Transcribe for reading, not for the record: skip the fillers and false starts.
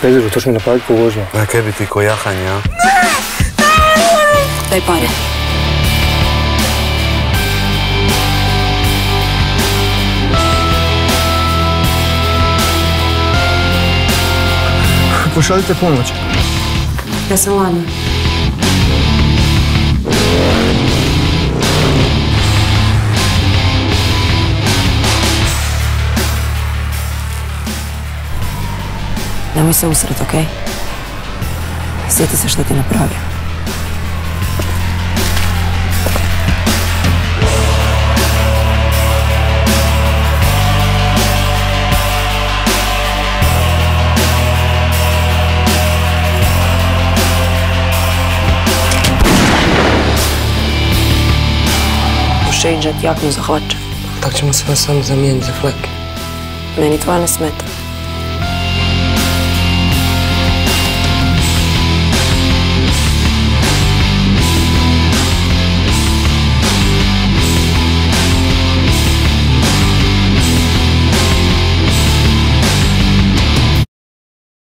Pedro, to ćeš mi napraviti po vožnju. Na kaj bi ti ko jahanje, a? Daj pare. Pošaljite pomoć. Ja sam Lana. Nemoj se usret, okej? Sjeti se što ti napravio. Šejdžet jaknu za hlače. Tak ćemo sve samo zamijeniti za fleke. Meni tvoja ne smeta.